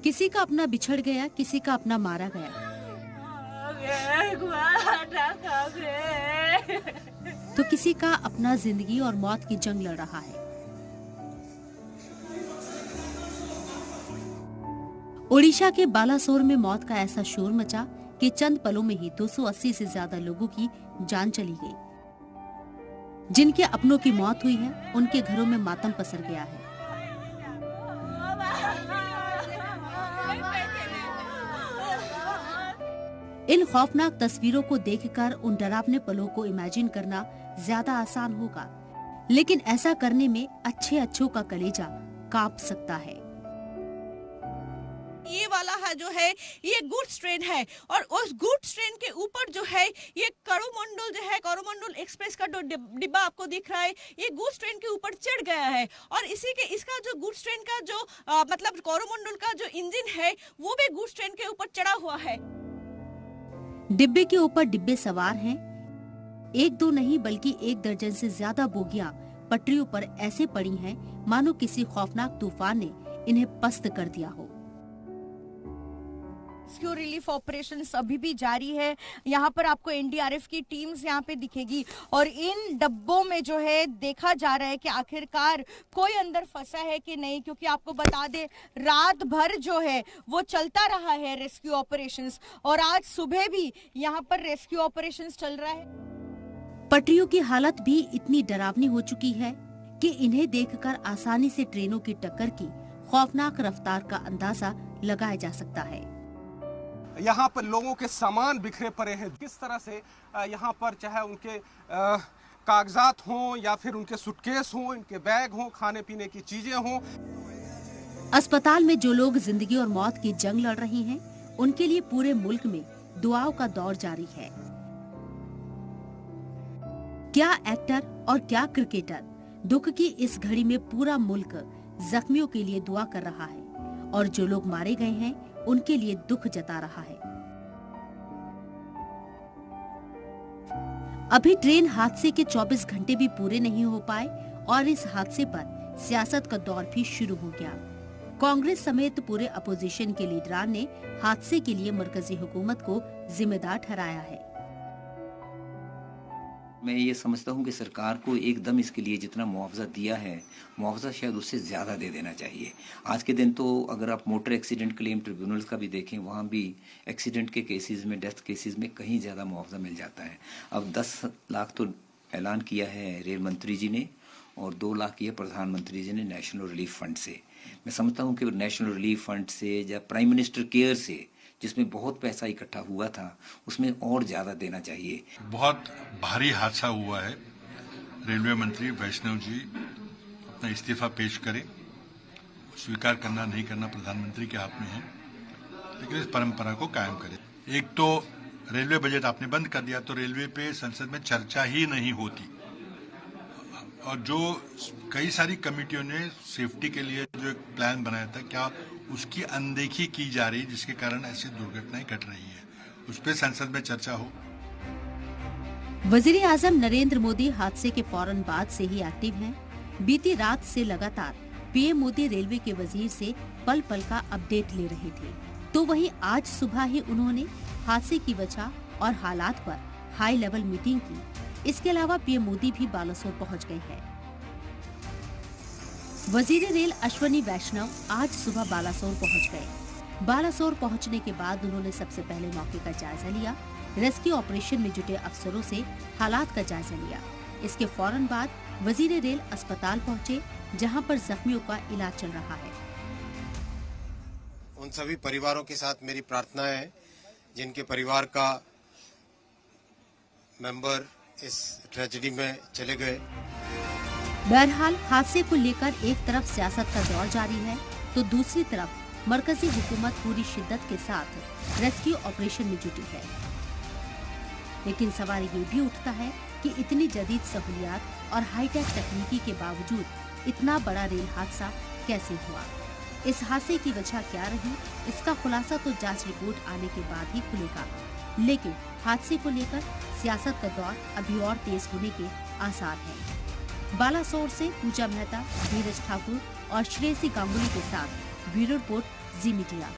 किसी का अपना बिछड़ गया, किसी का अपना मारा गया, तो किसी का अपना जिंदगी और मौत की जंग लड़ रहा है। ओडिशा के बालासोर में मौत का ऐसा शोर मचा कि चंद पलों में ही 280 से ज्यादा लोगों की जान चली गई। जिनके अपनों की मौत हुई है, उनके घरों में मातम पसर गया है। इन खौफनाक तस्वीरों को देखकर उन डरावने पलों को इमेजिन करना ज्यादा आसान होगा, लेकिन ऐसा करने में अच्छों का कलेजा कांप सकता है। ये वाला है जो है ये गुड्स ट्रेन है और उस गुड्स ट्रेन के ऊपर जो है ये कोरोमंडल जो है, कोरोमंडल एक्सप्रेस का जो डिब्बा आपको दिख रहा है, ये गुड्स ट्रेन के ऊपर चढ़ गया है और इसका जो गुड्स ट्रेन का जो मतलब कोरोमंडल का जो इंजन है वो भी गुड्स ट्रेन के ऊपर चढ़ा हुआ है। डिब्बे के ऊपर डिब्बे सवार हैं। एक दो नहीं बल्कि 1 दर्जन से ज्यादा बोगियां पटरियों पर ऐसे पड़ी हैं मानो किसी खौफनाक तूफान ने इन्हें पस्त कर दिया हो। रेस्क्यू रिलीफ ऑपरेशंस अभी भी जारी है। यहाँ पर आपको एनडीआरएफ की टीम्स यहाँ पे दिखेगी और इन डब्बों में जो है देखा जा रहा है कि आखिरकार कोई अंदर फंसा है कि नहीं, क्योंकि आपको बता दे रात भर जो है वो चलता रहा है रेस्क्यू ऑपरेशंस और आज सुबह भी यहाँ पर रेस्क्यू ऑपरेशंस चल रहा है। पटरियों की हालत भी इतनी डरावनी हो चुकी है कि इन्हें देखकर आसानी से ट्रेनों की टक्कर की खौफनाक रफ्तार का अंदाजा लगाया जा सकता है। यहाँ पर लोगों के सामान बिखरे पड़े हैं। किस तरह से यहाँ पर चाहे उनके कागजात हों या फिर उनके सूटकेस हों, इनके बैग हों, खाने पीने की चीजें हों। अस्पताल में जो लोग जिंदगी और मौत की जंग लड़ रहे हैं, उनके लिए पूरे मुल्क में दुआओं का दौर जारी है। क्या एक्टर और क्या क्रिकेटर, दुख की इस घड़ी में पूरा मुल्क जख्मियों के लिए दुआ कर रहा है और जो लोग मारे गए हैं उनके लिए दुख जता रहा है। अभी ट्रेन हादसे के 24 घंटे भी पूरे नहीं हो पाए और इस हादसे पर सियासत का दौर भी शुरू हो गया। कांग्रेस समेत पूरे अपोजिशन के लीडरान ने हादसे के लिए मरकजी हुकूमत को जिम्मेदार ठहराया है। मैं ये समझता हूँ कि सरकार को एकदम इसके लिए जितना मुआवजा दिया है, मुआवजा शायद उससे ज़्यादा दे देना चाहिए। आज के दिन तो अगर आप मोटर एक्सीडेंट क्लेम ट्रिब्यूनल्स का भी देखें, वहाँ भी एक्सीडेंट के केसेस में, डेथ केसेस में कहीं ज़्यादा मुआवजा मिल जाता है। अब 10 लाख तो ऐलान किया है रेल मंत्री जी ने और 2 लाख किया प्रधानमंत्री जी ने नेशनल रिलीफ फंड से। मैं समझता हूँ कि नेशनल रिलीफ फंड से या प्राइम मिनिस्टर केयर से, जिसमें बहुत पैसा इकट्ठा हुआ था, उसमें और ज्यादा देना चाहिए। बहुत भारी हादसा हुआ है। रेलवे मंत्री वैष्णव जी अपना इस्तीफा पेश करें। स्वीकार करना नहीं करना प्रधानमंत्री के हाथ में है, लेकिन इस परंपरा को कायम करें। एक तो रेलवे बजट आपने बंद कर दिया तो रेलवे पे संसद में चर्चा ही नहीं होती और जो कई सारी कमेटियों ने सेफ्टी के लिए जो एक प्लान बनाया था, क्या उसकी अनदेखी की जा रही, जिसके कारण ऐसी दुर्घटनाएं घट रही है। उस पर संसद में चर्चा हो। वजीर आजम नरेंद्र मोदी हादसे के फौरन बाद से ही एक्टिव हैं। बीती रात से लगातार पीएम मोदी रेलवे के वजीर से पल पल का अपडेट ले रहे थे, तो वहीं आज सुबह ही उन्होंने हादसे की वजह और हालात पर हाई लेवल मीटिंग की। इसके अलावा पीएम मोदी भी बालासोर पहुंच गए हैं। वजीर रेल अश्वनी वैष्णव आज सुबह बालासोर पहुंच गए। बालासोर पहुंचने के बाद उन्होंने सबसे पहले मौके का जायजा लिया। रेस्क्यू ऑपरेशन में जुटे अफसरों से हालात का जायजा लिया। इसके फौरन बाद वजीर रेल अस्पताल पहुंचे, जहां पर जख्मियों का इलाज चल रहा है। उन सभी परिवारों के साथ मेरी प्रार्थना है जिनके परिवार का मेंबर इस ट्रेजेडी में चले गए। बहरहाल हादसे को लेकर एक तरफ सियासत का दौर जारी है, तो दूसरी तरफ मरकजी हुकूमत पूरी शिद्दत के साथ रेस्क्यू ऑपरेशन में जुटी है। लेकिन सवाल ये भी उठता है कि इतनी जदीद सहूलियात और हाईटेक तकनीकी के बावजूद इतना बड़ा रेल हादसा कैसे हुआ। इस हादसे की वजह क्या रही, इसका खुलासा तो जांच रिपोर्ट आने के बाद ही खुलेगा। लेकिन हादसे को लेकर सियासत का दौर अभी और तेज होने के आसार हैं। बालासोर से पूजा मेहता, धीरज ठाकुर और श्रेयसी गांगुली के साथ ब्यूरो रिपोर्ट जी मीडिया।